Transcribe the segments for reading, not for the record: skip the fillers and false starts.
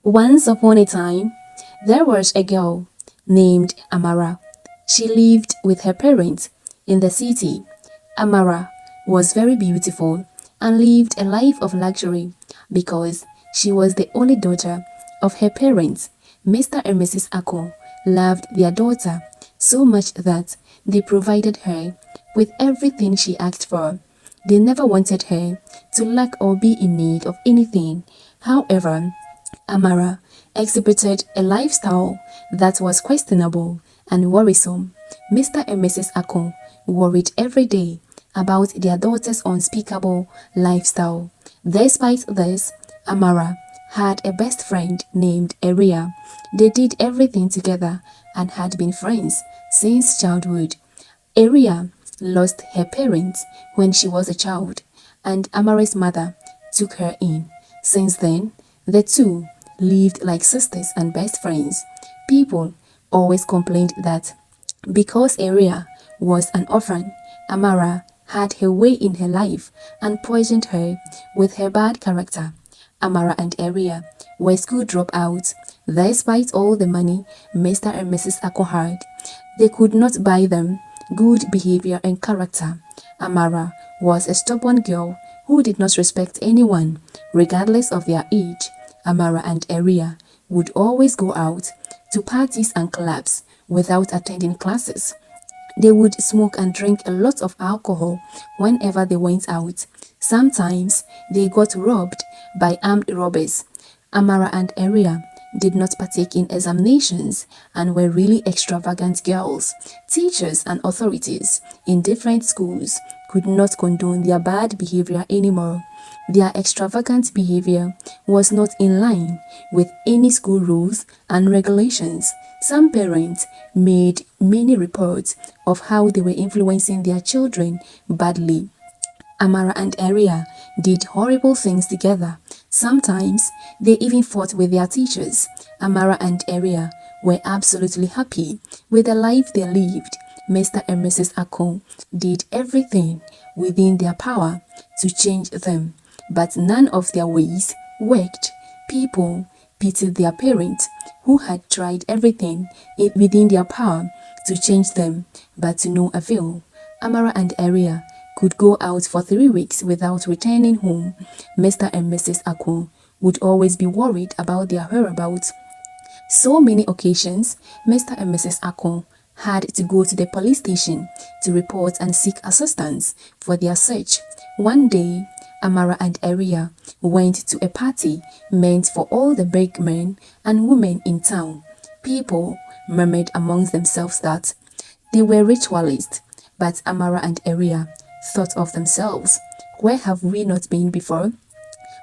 Once upon a time, there was a girl named Amara. She lived with her parents in the city. Amara was very beautiful and lived a life of luxury because she was the only daughter of her parents. Mr. and Mrs. Ako loved their daughter so much that they provided her with everything she asked for. They never wanted her to lack or be in need of anything. However, Amara exhibited a lifestyle that was questionable and worrisome. Mr. and Mrs. Ako worried every day about their daughter's unspeakable lifestyle. Despite this, Amara had a best friend named Eria. They did everything together and had been friends since childhood. Eria lost her parents when she was a child, and Amara's mother took her in. Since then, the two lived like sisters and best friends. People always complained that because Eria was an orphan, Amara had her way in her life and poisoned her with her bad character. Amara and Eria were school dropouts. Despite all the money Mr. and Mrs. Ako had, they could not buy them good behavior and character. Amara was a stubborn girl who did not respect anyone, regardless of their age. Amara and Eria would always go out to parties and clubs without attending classes. They would smoke and drink a lot of alcohol whenever they went out. Sometimes they got robbed by armed robbers. Amara and Eria did not partake in examinations and were really extravagant girls. Teachers and authorities in different schools could not condone their bad behavior anymore. Their extravagant behavior was not in line with any school rules and regulations. Some parents made many reports of how they were influencing their children badly. Amara and Eria did horrible things together. Sometimes they even fought with their teachers. Amara and Eria were absolutely happy with the life they lived. Mr. and Mrs. Ako did everything within their power to change them, but none of their ways worked. People pitied their parents who had tried everything within their power to change them, but to no avail. Amara and Eria could go out for 3 weeks without returning home. Mr. and Mrs. Ako would always be worried about their whereabouts. So many occasions, Mr. and Mrs. Ako had to go to the police station to report and seek assistance for their search. One day, Amara and Eria went to a party meant for all the big men and women in town. People murmured amongst themselves that they were ritualists, but Amara and Eria thought of themselves, where have we not been before?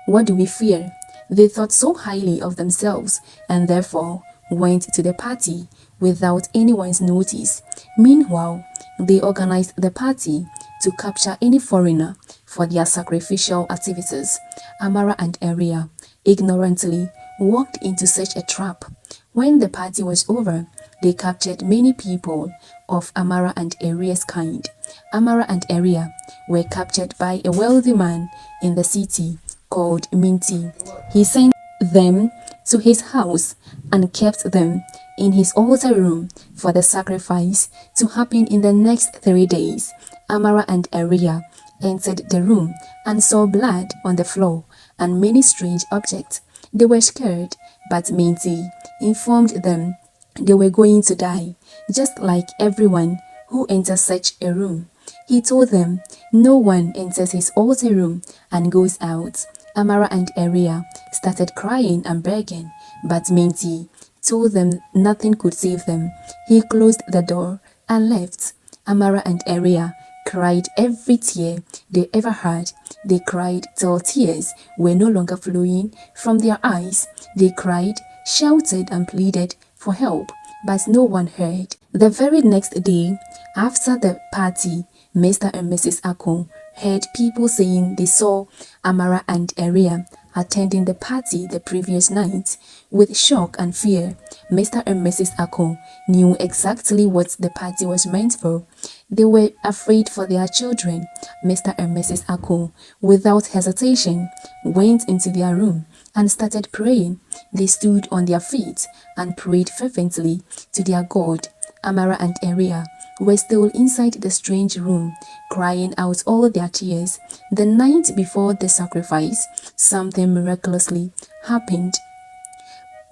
What do we fear? They thought so highly of themselves and therefore went to the party without anyone's notice. Meanwhile, they organized the party to capture any foreigner for their sacrificial activities. Amara and Eria ignorantly walked into such a trap. When the party was over, they captured many people of Amara and Eria's kind. Amara and Eria were captured by a wealthy man in the city called Minty. He sent them to his house and kept them in his altar room for the sacrifice to happen in the next 3 days. Amara and Eria entered the room and saw blood on the floor and many strange objects. They were scared, but Minty informed them they were going to die, just like everyone who enters such a room. He told them no one enters his altar room and goes out. Amara and Eria started crying and begging, but Minty told them nothing could save them. He closed the door and left. Amara and Eria cried every tear they ever had. They cried till tears were no longer flowing from their eyes. They cried, shouted and pleaded for help, but no one heard. The very next day, after the party, Mr. and Mrs. Ako heard people saying they saw Amara and Eria attending the party the previous night. With shock and fear, Mr. and Mrs. Ako knew exactly what the party was meant for. They were afraid for their children. Mr. and Mrs. Ako, without hesitation, went into their room and started praying. They stood on their feet and prayed fervently to their God. Amara and Eria were still inside the strange room, crying out all their tears. The night before the sacrifice, something miraculously happened.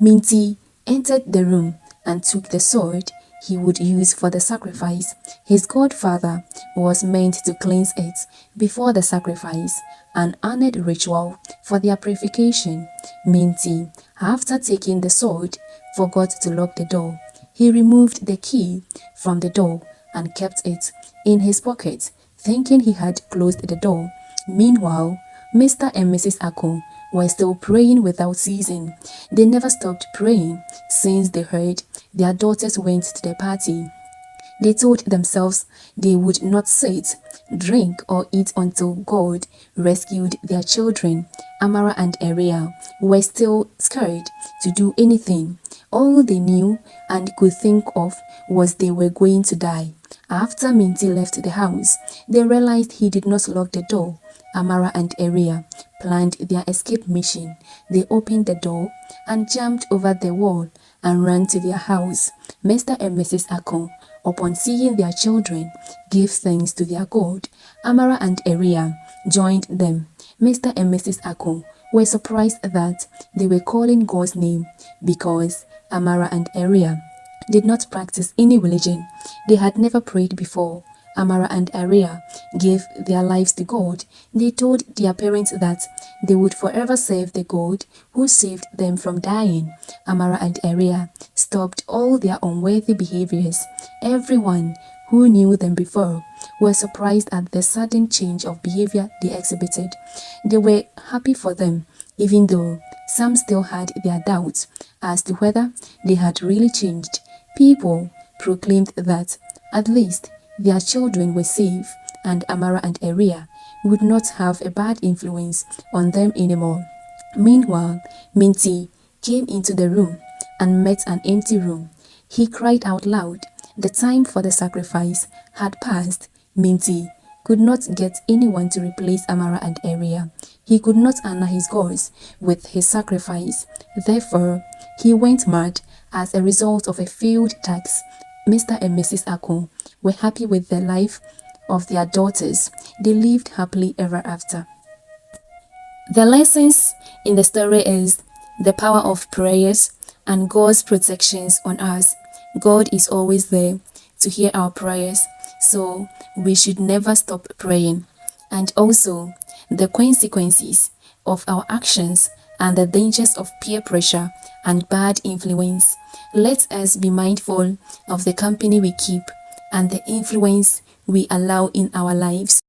Minty entered the room and took the sword he would use for the sacrifice. His godfather was meant to cleanse it before the sacrifice, an honored ritual for their purification. Minty, after taking the sword, forgot to lock the door. He removed the key from the door and kept it in his pocket, thinking he had closed the door. Meanwhile, Mr. and Mrs. Akon were still praying without ceasing. They never stopped praying since they heard their daughters went to the party. They told themselves they would not sit, drink, or eat until God rescued their children. Amara and Eria were still scared to do anything. All they knew and could think of was they were going to die. After Minty left the house, they realized he did not lock the door. Amara and Eria planned their escape mission. They opened the door and jumped over the wall and ran to their house. Mr. and Mrs. Akon, upon seeing their children, gave thanks to their God. Amara and Eria joined them. Mr. and Mrs. Akon were surprised that they were calling God's name because Amara and Eria did not practice any religion. They had never prayed before. Amara and Eria gave their lives to God. They told their parents that they would forever serve the God who saved them from dying. Amara and Eria stopped all their unworthy behaviors. Everyone who knew them before were surprised at the sudden change of behavior they exhibited. They were happy for them, even though some still had their doubts as to whether they had really changed. People proclaimed that at least their children were safe and Amara and Eria would not have a bad influence on them anymore. Meanwhile, Minty came into the room and met an empty room. He cried out loud. The time for the sacrifice had passed. Minty could not get anyone to replace Amara and Eria. He could not honor his gods with his sacrifice. Therefore, he went mad as a result of a failed tax. Mr. and Mrs. Akon were happy with the life of their daughters. They lived happily ever after. The lessons in the story is the power of prayers and God's protections on us. God is always there to hear our prayers, so we should never stop praying. And also the consequences of our actions and the dangers of peer pressure and bad influence. Let us be mindful of the company we keep and the influence we allow in our lives.